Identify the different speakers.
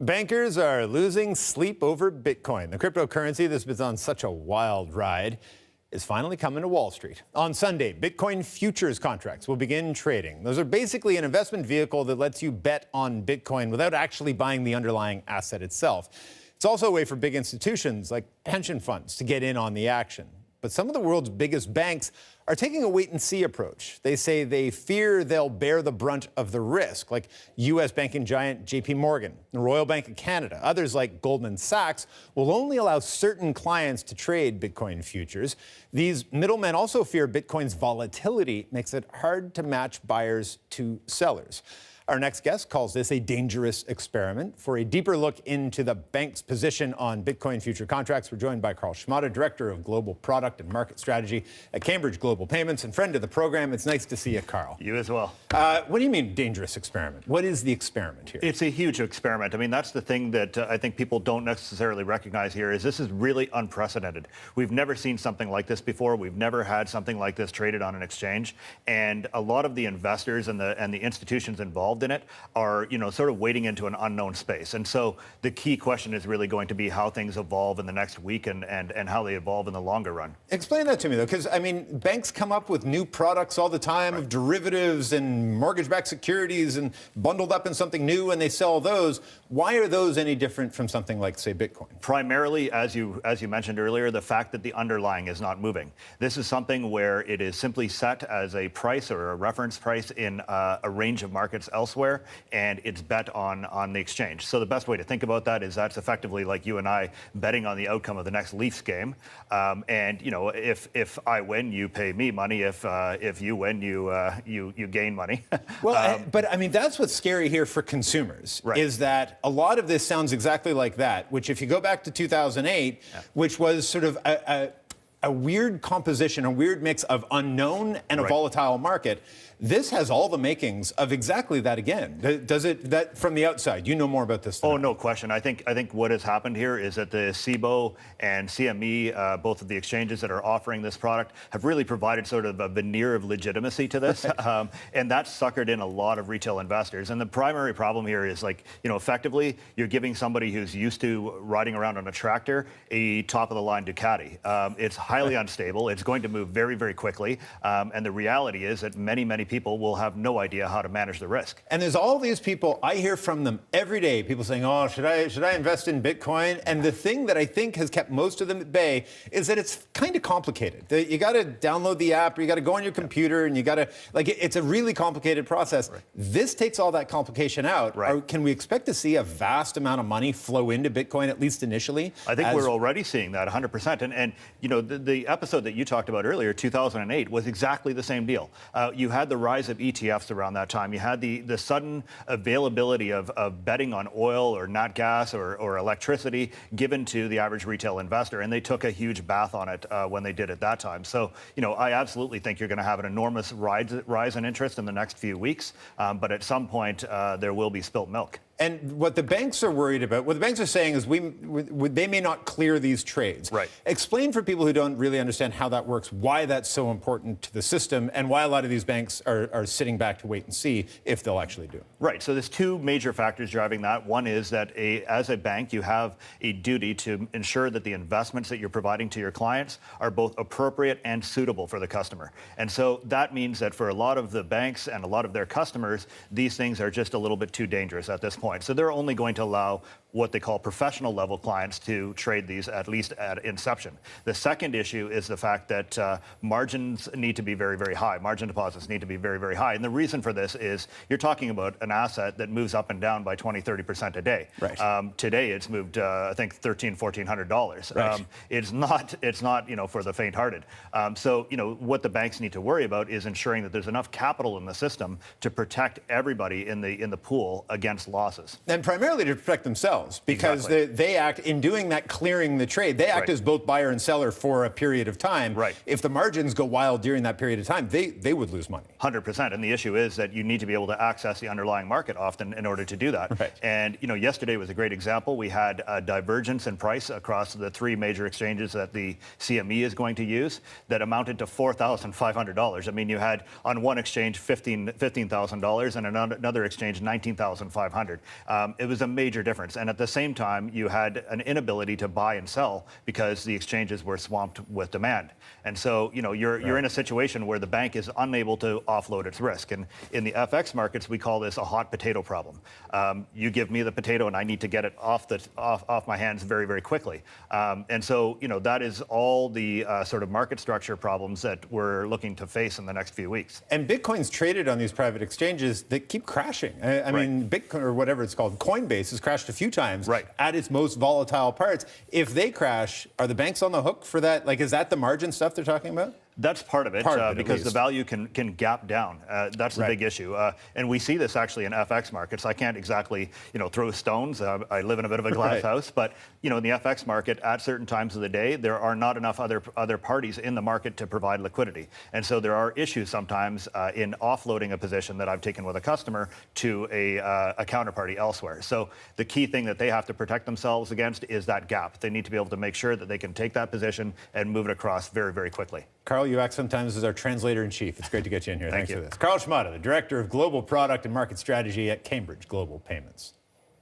Speaker 1: Bankers are losing sleep over Bitcoin. The cryptocurrency that's been on such a wild ride is finally coming to Wall Street. On Sunday, Bitcoin futures contracts will begin trading. Those are basically an investment vehicle that lets you bet on Bitcoin without actually buying the underlying asset itself. It's also a way for big institutions like pension funds to get in on the action. But some of the world's biggest banks are taking a wait-and-see approach. They say they fear they'll bear the brunt of the risk, like U.S. banking giant J.P. Morgan, the Royal Bank of Canada. Others, like Goldman Sachs, will only allow certain clients to trade Bitcoin futures. These middlemen also fear Bitcoin's volatility makes it hard to match buyers to sellers. Our next guest calls this a dangerous experiment. For a deeper look into the bank's position on Bitcoin future contracts, we're joined by Carl Schmada, Director of Global Product and Market Strategy at Cambridge Global Payments and friend of the program. It's nice to see you, Carl.
Speaker 2: You as well.
Speaker 1: What do you mean dangerous experiment? What is the experiment here?
Speaker 2: It's a huge experiment. I mean, that's the thing that I think people don't necessarily recognize here is this is really unprecedented. We've never seen something like this before. We've never had something like this traded on an exchange. And a lot of the investors and the institutions involved in it are, sort of wading into an unknown space. And so the key question is really going to be how things evolve in the next week and how they evolve in the longer run.
Speaker 1: Explain that to me, though, because, I mean, banks come up with new products all the time of derivatives and mortgage-backed securities and bundled up in something new, and they sell those. Why are those any different from something like, say, Bitcoin?
Speaker 2: Primarily, as you mentioned earlier, the fact that the underlying is not moving. This is something where it is simply set as a price or a reference price in a range of markets elsewhere, and it's bet on the exchange. So the best way to think about that is that's effectively like you and I betting on the outcome of the next Leafs game. And if I win, you pay me money. If you win, you gain money.
Speaker 1: Well, but I mean that's what's scary here for consumers,
Speaker 2: right,
Speaker 1: is that a lot of this sounds exactly like that. Which, if you go back to 2008, which was sort of a weird composition, a weird mix of unknown and a volatile market. This has all the makings of exactly that again. Does it, that from the outside? You know more about this than I.
Speaker 2: No question. I think what has happened here is that the CBOE and CME, both of the exchanges that are offering this product, have really provided sort of a veneer of legitimacy to this. And that's suckered in a lot of retail investors. And the primary problem here is effectively, you're giving somebody who's used to riding around on a tractor a top-of-the-line Ducati. It's highly unstable. It's going to move very, very quickly. And the reality is that many people will have no idea how to manage the risk.
Speaker 1: And there's all these people, I hear from them every day, people saying, oh, should I invest in Bitcoin? And the thing that I think has kept most of them at bay is that it's kind of complicated. You got to download the app, or you got to go on your computer, and you got to, it's a really complicated process. Right. This takes all that complication out.
Speaker 2: Right.
Speaker 1: Can we expect to see a vast amount of money flow into Bitcoin, at least initially?
Speaker 2: I think we're already seeing that 100%. And the episode that you talked about earlier, 2008, was exactly the same deal. You had the rise of ETFs around that time. You had the sudden availability of betting on oil or nat gas or electricity given to the average retail investor, and they took a huge bath on it when they did at that time. So, I absolutely think you're going to have an enormous rise in interest in the next few weeks, but at some point there will be spilt milk.
Speaker 1: And what the banks are worried about, what the banks are saying is they may not clear these trades.
Speaker 2: Right.
Speaker 1: Explain for people who don't really understand how that works, why that's so important to the system, and why a lot of these banks are sitting back to wait and see if they'll actually do it.
Speaker 2: Right. So there's two major factors driving that. One is that as a bank, you have a duty to ensure that the investments that you're providing to your clients are both appropriate and suitable for the customer. And so that means that for a lot of the banks and a lot of their customers, these things are just a little bit too dangerous at this point. So they're only going to allow what they call professional level clients to trade these, at least at inception. The second issue is the fact that margins need to be very, very high. Margin deposits need to be very, very high. And the reason for this is you're talking about an asset that moves up and down by 20-30% a day.
Speaker 1: Right.
Speaker 2: Today it's moved, I think, $1,400.
Speaker 1: Right.
Speaker 2: It's not, for the faint-hearted. So, what the banks need to worry about is ensuring that there's enough capital in the system to protect everybody in the pool against losses.
Speaker 1: And primarily to protect themselves. Because they act, in doing that, clearing the trade, they act as both buyer and seller for a period of time.
Speaker 2: Right.
Speaker 1: If the margins go wild during that period of time, they would lose money.
Speaker 2: 100%. And the issue is that you need to be able to access the underlying market often in order to do that.
Speaker 1: Right.
Speaker 2: And, yesterday was a great example. We had a divergence in price across the three major exchanges that the CME is going to use that amounted to $4,500. I mean, you had on one exchange $15,000 and another exchange $19,500. It was a major difference. And at the same time, you had an inability to buy and sell because the exchanges were swamped with demand. And so, you're in a situation where the bank is unable to offload its risk. And in the FX markets, we call this a hot potato problem. You give me the potato and I need to get it off my hands very, very quickly. And so, that is all the sort of market structure problems that we're looking to face in the next few weeks.
Speaker 1: And Bitcoin's traded on these private exchanges that keep crashing. I mean, Bitcoin, or whatever it's called, Coinbase has crashed a few times at its most volatile parts. If they crash, are the banks on the hook for that? Like, is that the margin stuff they're talking about?
Speaker 2: That's part of it, because the value can gap down. That's the big issue. And we see this actually in FX markets. I can't exactly, throw stones. I live in a bit of a glass house, but in the FX market, at certain times of the day, there are not enough other parties in the market to provide liquidity. And so there are issues sometimes in offloading a position that I've taken with a customer to a counterparty elsewhere. So the key thing that they have to protect themselves against is that gap. They need to be able to make sure that they can take that position and move it across very, very quickly.
Speaker 1: Carl, you act sometimes as our translator-in-chief. It's great to get you in here.
Speaker 2: Thank
Speaker 1: Thanks
Speaker 2: you.
Speaker 1: for this. Carl Schmada, the Director of Global Product and Market Strategy at Cambridge Global Payments.